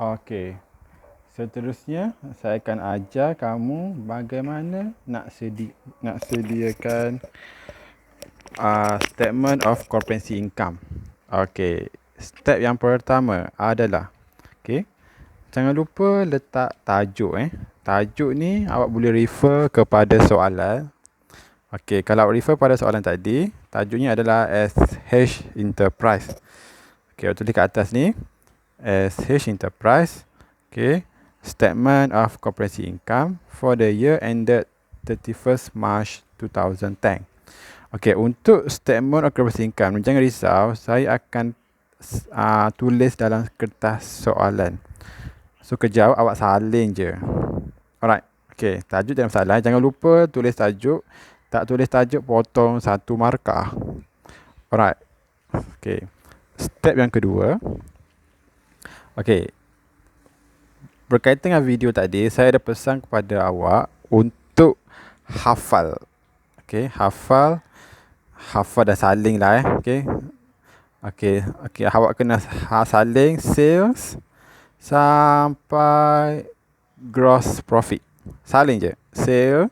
Okey. Seterusnya, saya akan ajar kamu bagaimana nak sediakan statement of comprehensive income. Okey. Step yang pertama adalah, okey, jangan lupa letak tajuk. Tajuk ni awak boleh refer kepada soalan. Okey, kalau refer pada soalan tadi, tajuknya adalah SH Enterprise. Okey, awak tulis kat atas ni, SH Enterprise. Okey, Statement of Comprehensive Income for the year ended 31st March 2010. Okey, untuk Statement of Comprehensive Income, jangan risau, saya akan tulis dalam kertas soalan. So, kejap awak salin je. Alright. Okey, tajuk jangan salah. Jangan lupa tulis tajuk. Tak tulis tajuk, potong 1 markah. Alright. Okey. Step yang kedua. Okey. Berkaitan dengan video tadi, saya ada pesan kepada awak untuk hafal. Okey, hafal dan saling lah Okey. Okey, awak kena saling sales sampai gross profit. Saling je. Sale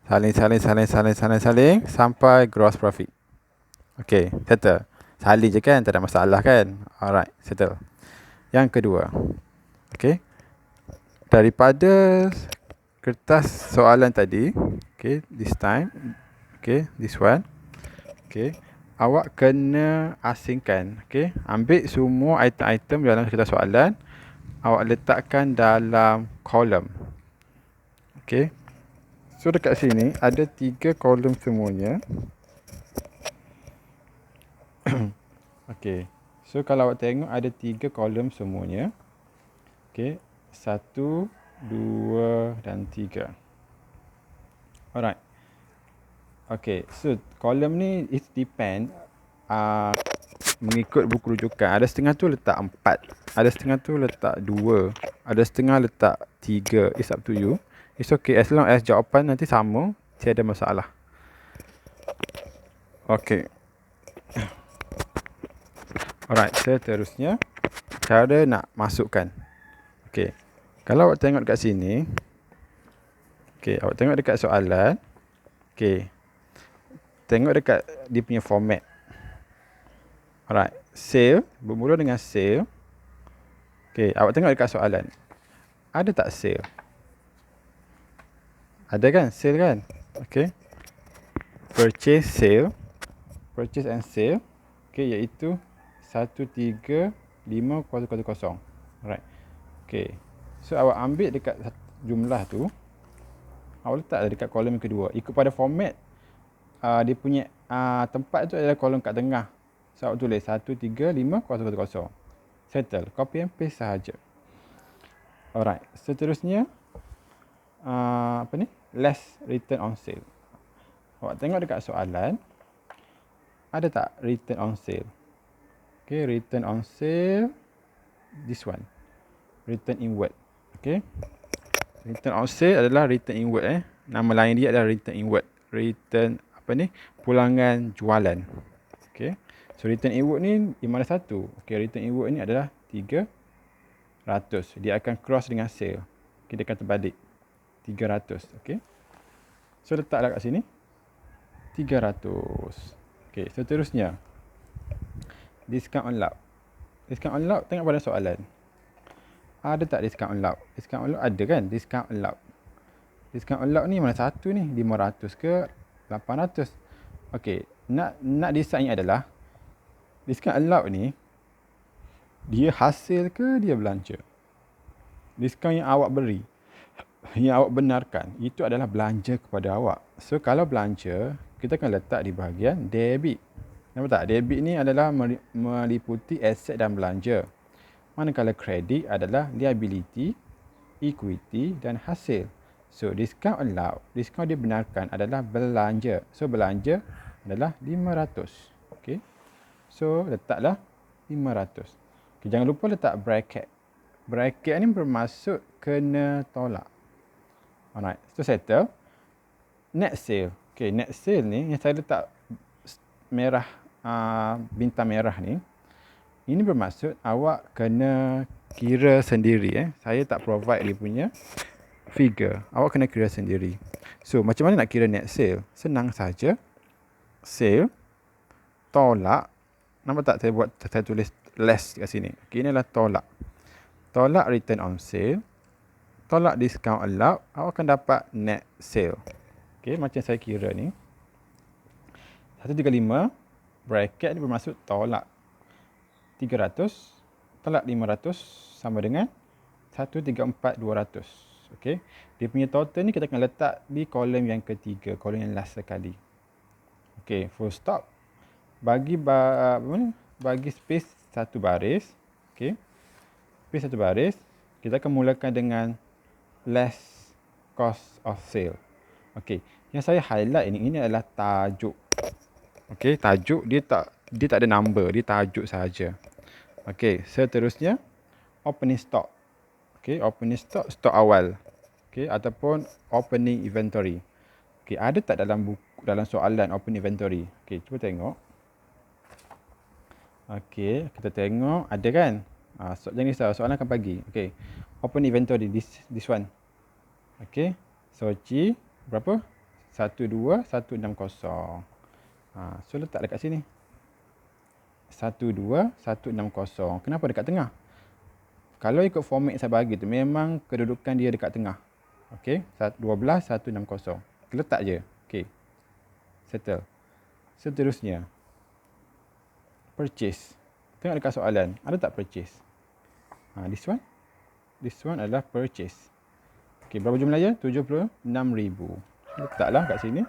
saling sampai gross profit. Okey, settle. Saling je kan, tak ada masalah kan? Alright, settle. Yang kedua. Okey. Daripada kertas soalan tadi, okay, this time, okay, this one, okay, awak kena asingkan, okay, ambil semua item-item dalam kertas soalan, awak letakkan dalam kolom, okay. So dekat sini ada 3 kolom semuanya. Okay, so kalau awak tengok ada 3 kolom semuanya, okay. 1, 2 dan 3. Alright. Okay, so kolom ni it depend mengikut buku rujukan. Ada setengah tu letak 4, ada setengah tu letak 2, ada setengah letak 3. It's up to you. It's okay as long as jawapan nanti sama, tiada masalah. Okay. Alright, seterusnya cara nak masukkan. Okay. Kalau awak tengok dekat sini, okay, awak tengok dekat soalan, okay, tengok dekat dia punya format. Alright, sale, bermula dengan sale. Okay, awak tengok dekat soalan, ada tak sale? Ada kan, sale kan? Okay, purchase and sale, okay, iaitu 135,000. Alright, okay. So, awak ambil dekat jumlah tu, awak letak dekat kolom yang kedua. Ikut pada format, dia punya tempat tu adalah kolom kat tengah. So, awak tulis 135,000. Settle. Copy and paste sahaja. Alright. Seterusnya, less return on sale. Awak tengok dekat soalan, ada tak return on sale? Okay, return on sale, this one. Return inward. Okay. Return on sale adalah return inward. Nama lain dia adalah return inward. Return pulangan jualan. Okay. So return inward ni di mana satu? Okay, return inward ni adalah 300. Dia akan cross dengan sale. Okay, dia akan terbalik. 300. Okay. So letaklah kat sini 300. Okay, seterusnya discount allowed. Discount allowed, tengok pada soalan. Ada tak discount allowed? Discount allowed ada kan? Discount allowed. Discount allowed ni mana satu ni? 500 ke 800? Okey, nak decide ni adalah discount allowed ni dia hasil ke dia belanja? Diskaun yang awak beri, yang awak benarkan, itu adalah belanja kepada awak. So kalau belanja, kita akan letak di bahagian debit. Nampak tak? Debit ni adalah meliputi aset dan belanja. Manakala kredit adalah liability, equity dan hasil. So, discount allowed, diskaun dibenarkan adalah belanja. So, belanja adalah 500. Okay. So, letaklah 500. Okay, jangan lupa letak bracket. Bracket ni bermaksud kena tolak. Alright, so settle. Net sale. Okay, net sale ni yang saya letak merah, bintang merah ni. Ini bermaksud awak kena kira sendiri. Saya tak provide dia punya figure. Awak kena kira sendiri. So, macam mana nak kira net sale? Senang saja. Sale tolak, nampak tak saya tulis less kat sini. Okay, ini adalah tolak. Tolak return on sale, tolak discount allowed, awak akan dapat net sale. Okay, macam saya kira ni. 135 bracket ni bermaksud tolak 300, tolak 500 sama dengan 134,200. Okay, dia punya total ni kita akan letak di kolom yang ketiga, kolom yang last sekali. Okay, full stop. Bagi space satu baris. Okay, space satu baris. Kita akan mulakan dengan less cost of sale. Okay, yang saya highlight ini adalah tajuk. Okay, tajuk dia tak ada number, dia tajuk sahaja. Okay, seterusnya opening stock. Okay, opening stock, stok awal. Okay, ataupun opening inventory. Okay, ada tak dalam soalan opening inventory? Okay, cuba tengok. Okay, kita tengok ada kan? Jangan risau, soalan akan bagi. Okay, open inventory, this one. Okay, so G berapa? 12160. So letak dekat sini. 12160. Kenapa dekat tengah? Kalau ikut format saya bagi tu, memang kedudukan dia dekat tengah. Okay, 12160. Letak je. Okay, settle. Seterusnya, purchase. Tengok dekat soalan, ada tak purchase? This one. This one adalah purchase. Okay, berapa jumlahnya? 76,000. Letaklah kat sini.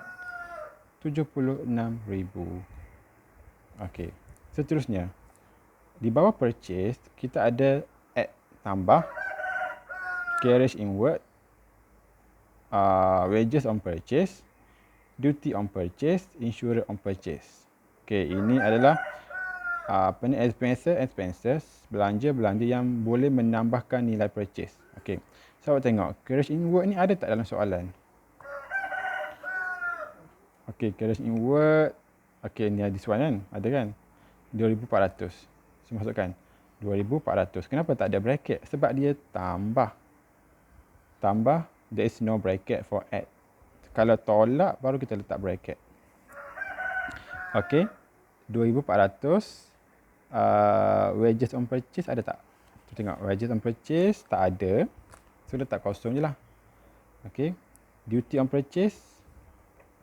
76,000. Okay, seterusnya. Di bawah purchase, kita ada add, tambah, carriage inward, wages on purchase, duty on purchase, insurance on purchase. Okay, ini adalah expenses, belanja yang boleh menambahkan nilai purchase. Okey. So awak tengok, carriage inward ni ada tak dalam soalan? Okey, carriage inward. Okey, ni ada this one kan? Ada kan? 2,400. Saya masukkan 2,400. Kenapa tak ada bracket? Sebab dia tambah. Tambah, there is no bracket for add. Kalau tolak, baru kita letak bracket. Okey, 2,400. Wages on purchase ada tak? Kita tengok wages on purchase tak ada. So letak kosong je lah. Okay. Duty on purchase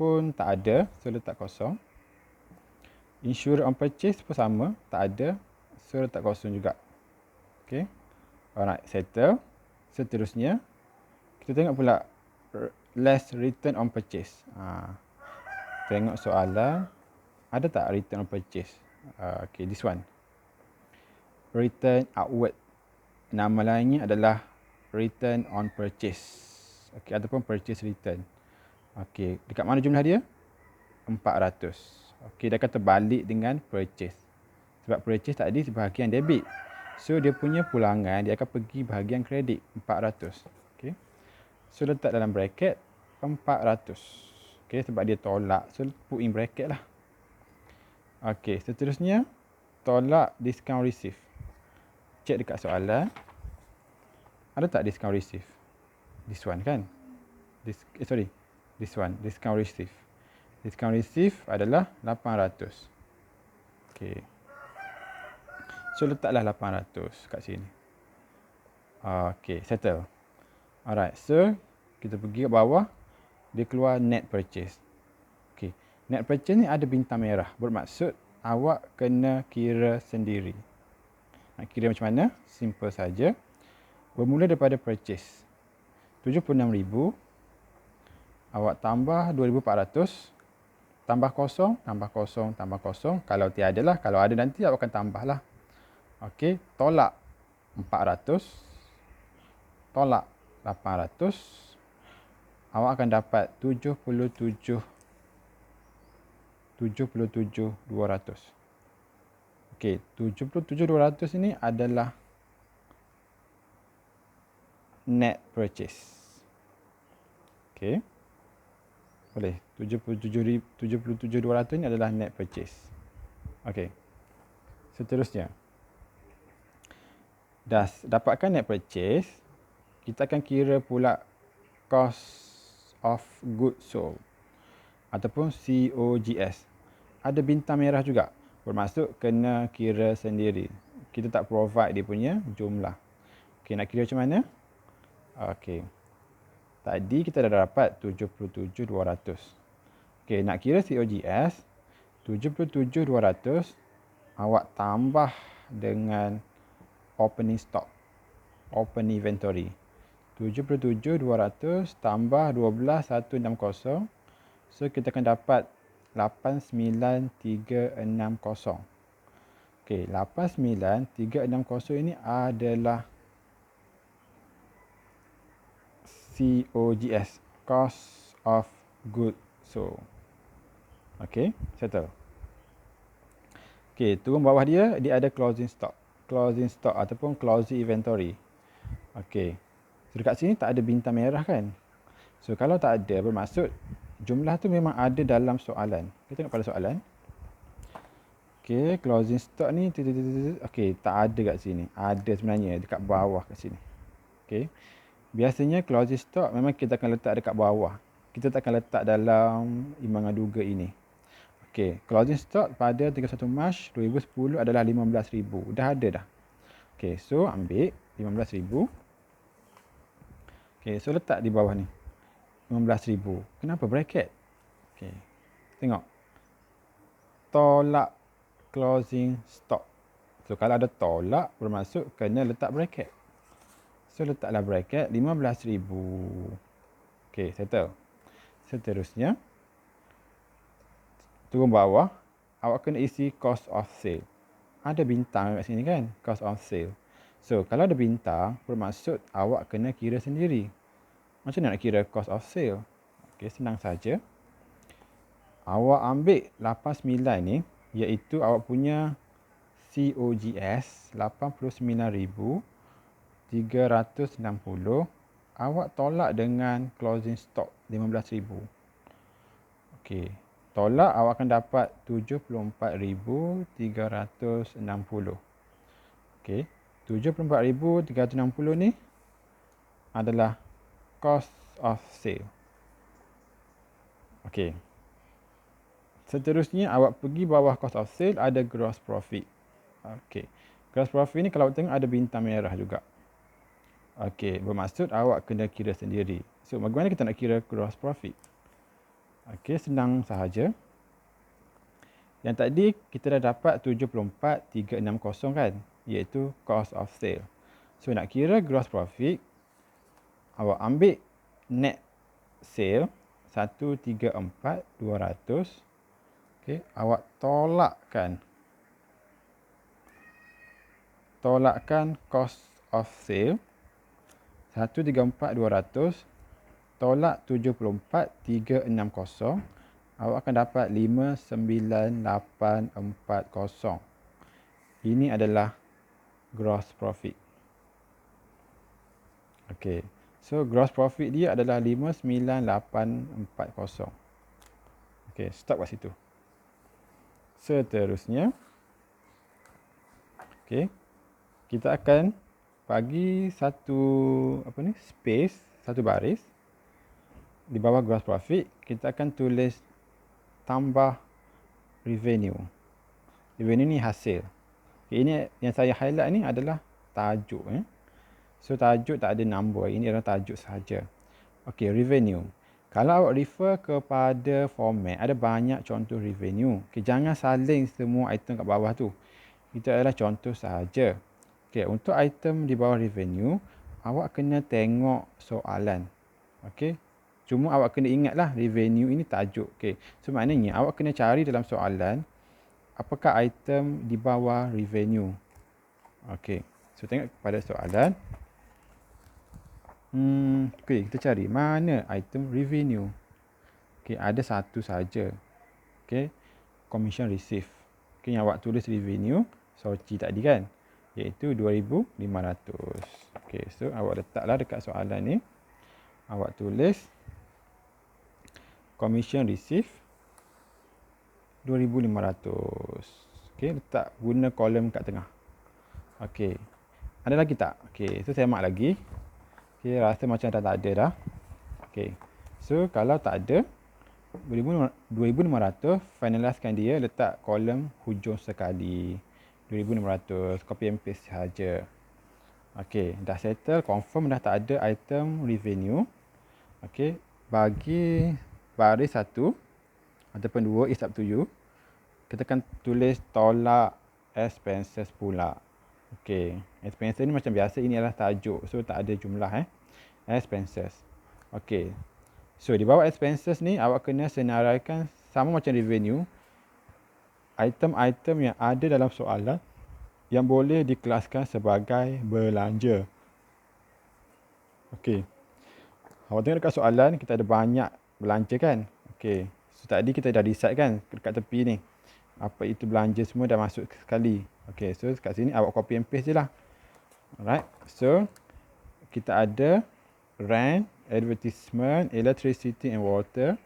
pun tak ada. So letak kosong. Insurance on purchase pun sama. Tak ada. So letak kosong juga. Okay. Alright, settle. Seterusnya, kita tengok pula less return on purchase. Tengok soalan. Ada tak return on purchase? Okay, this one. Return outward. Nama lainnya adalah return on purchase. Okey, ataupun purchase return. Okey, dekat mana jumlah dia? 400. Okey, dia akan terbalik dengan purchase. Sebab purchase tadi bahagian debit. So dia punya pulangan dia akan pergi bahagian kredit 400. Okey. So letak dalam bracket 400. Okey, sebab dia tolak. So put in bracket lah. Okey, seterusnya tolak discount receive. Cek dekat soalan. Ada tak discount receive? This one kan? This one. Discount receive. Discount receive adalah 800. Okay. So letaklah 800 kat sini. Okay, settle. Alright, so kita pergi ke bawah. Dia keluar net purchase. Okay. Net purchase ni ada bintang merah. Bermaksud awak kena kira sendiri. Nak kira macam mana? Simple saja. Bermula daripada purchase 76,000. Awak tambah 2,400. Tambah kosong, tambah kosong, tambah kosong. Kalau tiada lah. Kalau ada nanti awak akan tambah lah. Okey. Tolak 400. Tolak 800. Awak akan dapat 77,200. Okey, 77,200 ini adalah net purchase. Okey. Boleh. 77,200 ini adalah net purchase. Okey. Seterusnya. dah dapatkan net purchase, kita akan kira pula cost of goods sold ataupun COGS. Ada bintang merah juga, bermaksud kena kira sendiri. Kita tak provide dia punya jumlah. Okey, nak kira macam mana? Okey. Tadi kita dah dapat 77,200. Okey, nak kira COGS, 77,200 awak tambah dengan opening stock, open inventory. 77,200 tambah 12,160. So kita akan dapat 89,360. Okey, 89,360 ini adalah COGS, cost of goods sold. Okey, settle. Okey, turun bawah dia ada closing stock. Closing stock ataupun closing inventory. Okey. So dekat sini tak ada bintang merah kan? So kalau tak ada, bermaksud jumlah tu memang ada dalam soalan. Kita tengok pada soalan. Okey, closing stock ni okey, tak ada kat sini. Ada sebenarnya dekat bawah kat sini. Okey. Biasanya closing stock memang kita akan letak dekat bawah. Kita tak akan letak dalam imbangan duga ini. Okey, closing stock pada 31 Mac 2010 adalah 15,000. Dah ada dah. Okey, so ambil 15,000. Okey, so letak di bawah ni. 15,000. Kenapa bracket? Okey. Tengok. Tolak closing stock. So kalau ada tolak, bermaksud kena letak bracket. So letaklah bracket 15,000. Okey, settle. Seterusnya, turun bawah, awak kena isi cost of sale. Ada bintang kat sini kan, cost of sale. So kalau ada bintang, bermaksud awak kena kira sendiri. Macam mana nak kira cost of sale? Okey, senang saja. Awak ambil 89 ni, iaitu awak punya COGS 89,360. Awak tolak dengan closing stock 15,000. Okey. Tolak awak akan dapat 74,360. Okey. 74,360 ni adalah cost of sale. Okey. Seterusnya awak pergi bawah cost of sale, ada gross profit. Okey. Gross profit ni kalau awak tengok ada bintang merah juga. Okey, bermaksud awak kena kira sendiri. So bagaimana kita nak kira gross profit? Okey, senang sahaja. Yang tadi kita dah dapat 74,360 kan, iaitu cost of sale. So nak kira gross profit, awak ambil net sale 134,200. Okey, awak tolakkan cost of sale 134,200 tolak 74,360, awak akan dapat 59,840. Ini adalah gross profit. Okey. So gross profit dia adalah 59,840. Okey, stop kat situ. Seterusnya, okey, kita akan bagi satu space, satu baris. Di bawah gross profit, kita akan tulis tambah revenue. Revenue ni hasil. Okay, ini yang saya highlight ni adalah tajuk. So tajuk tak ada number, ini adalah tajuk sahaja. Okey, revenue. Kalau awak refer kepada format, ada banyak contoh revenue. Okay, jangan salin semua item kat bawah tu. Itu adalah contoh sahaja. Okey, untuk item di bawah revenue, awak kena tengok soalan. Okey. Cuma awak kena ingatlah revenue ini tajuk. Okey. So maknanya awak kena cari dalam soalan apakah item di bawah revenue. Okey. So tengok pada soalan. Okey, kita cari mana item revenue. Okey, ada satu saja. Okey. Commission receive. Okey, yang awak tulis revenue Soci tadi kan, iaitu 2,500. Okey, so awak letaklah dekat soalan ni. Awak tulis commission receive 2,500. Okey, letak guna kolom kat tengah. Okey. Ada lagi tak? Okey, so saya mark lagi. Okey, rasa macam dah tak ada dah. Okey. So kalau tak ada 2500, finalizekan dia, letak kolom hujung sekali. 2500, copy and paste sahaja. Okey, dah settle, confirm dah tak ada item revenue. Okey, bagi baris 1 ataupun 2 is up to you. Kita akan tulis tolak expenses pula. Okey, expenses ni macam biasa, ini adalah tajuk, so tak ada jumlah expenses. Okey. So di bawah expenses ni awak kena senaraikan sama macam revenue, item-item yang ada dalam soalan yang boleh dikelaskan sebagai belanja. Okey. Awak tengok dekat soalan, kita ada banyak belanja kan? Okey. So tadi kita dah decide kan dekat tepi ni. Apa itu belanja semua dah masuk sekali. Okey, so kat sini awak copy and paste je lah. Alright. So kita ada rent, advertisement, electricity and water,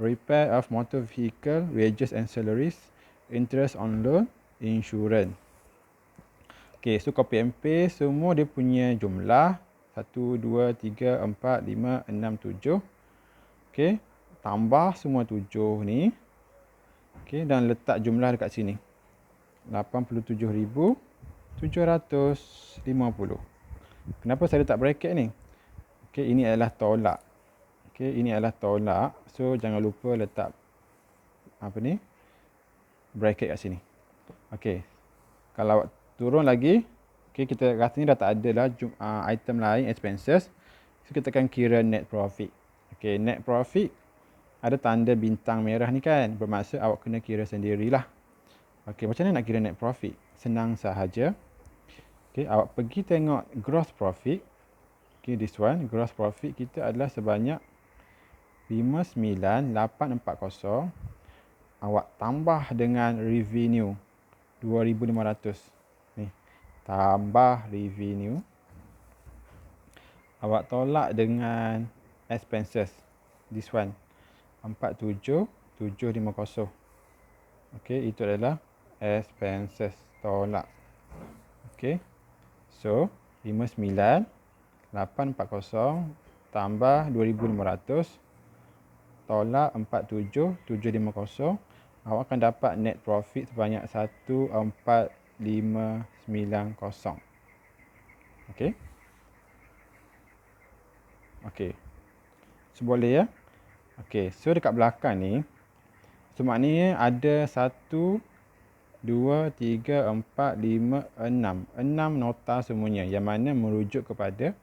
repair of motor vehicle, wages and salaries, interest on loan, insurance. Okay, so copy and paste semua dia punya jumlah 1, 2, 3, 4, 5, 6, 7. Okay, tambah semua 7 ni. Okay, dan letak jumlah dekat sini 87,750. Kenapa saya letak bracket ni? Okay, ini adalah tolak. Okay, ini adalah tolak. So, jangan lupa letak bracket kat sini. Okay. Kalau turun lagi, okay, kita rasanya dah tak ada lah item lain, expenses. So, kita akan kira net profit. Okay, net profit ada tanda bintang merah ni kan. Bermaksud awak kena kira sendirilah. Okay, macam mana nak kira net profit? Senang sahaja. Okay, awak pergi tengok gross profit. Okay, this one, gross profit kita adalah sebanyak 59,840. Awak tambah dengan revenue 2,500. Ni, tambah revenue. Awak tolak dengan expenses. This one, 47,750. Okay, itu adalah expenses, tolak. Okay, so 59,840 tambah 2,500 tolak 47,750, awak akan dapat net profit sebanyak 14,590. Okey. Okey. So boleh ya? Okey, so dekat belakang ni, so maknanya ada 1, 2, 3, 4, 5, 6. 6 nota semuanya yang mana merujuk kepada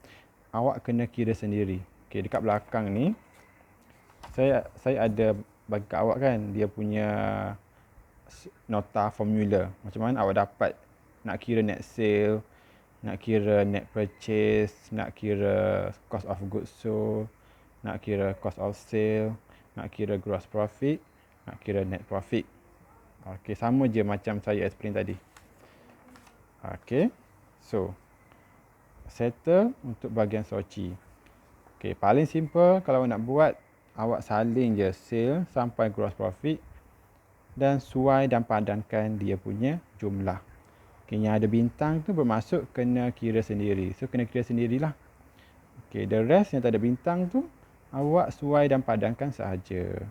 awak kena kira sendiri. Okey, dekat belakang ni saya ada bagi kat awak kan dia punya nota formula. Macam mana awak dapat nak kira net sale, nak kira net purchase, nak kira cost of goods sold, nak kira cost of sale, nak kira gross profit, nak kira net profit. Okey, sama je macam saya explain tadi. Okey. So, settle untuk bahagian soci. Okey, paling simple kalau nak buat, awak salin je sale sampai gross profit dan suai dan padankan dia punya jumlah. Okay, yang ada bintang tu bermaksud kena kira sendiri. So, kena kira sendirilah. Okay, the rest yang tak ada bintang tu, awak suai dan padankan sahaja.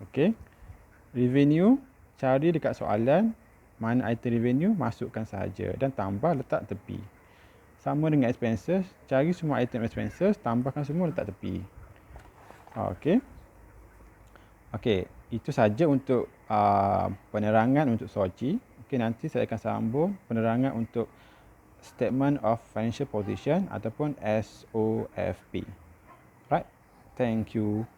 Okay. Revenue, cari dekat soalan, mana item revenue, masukkan sahaja. Dan tambah letak tepi. Sama dengan expenses, cari semua item expenses, tambahkan semua letak tepi. Okey. Okey, itu saja untuk penerangan untuk soci. Okey, nanti saya akan sambung penerangan untuk Statement of Financial Position ataupun SOFP. Right? Thank you.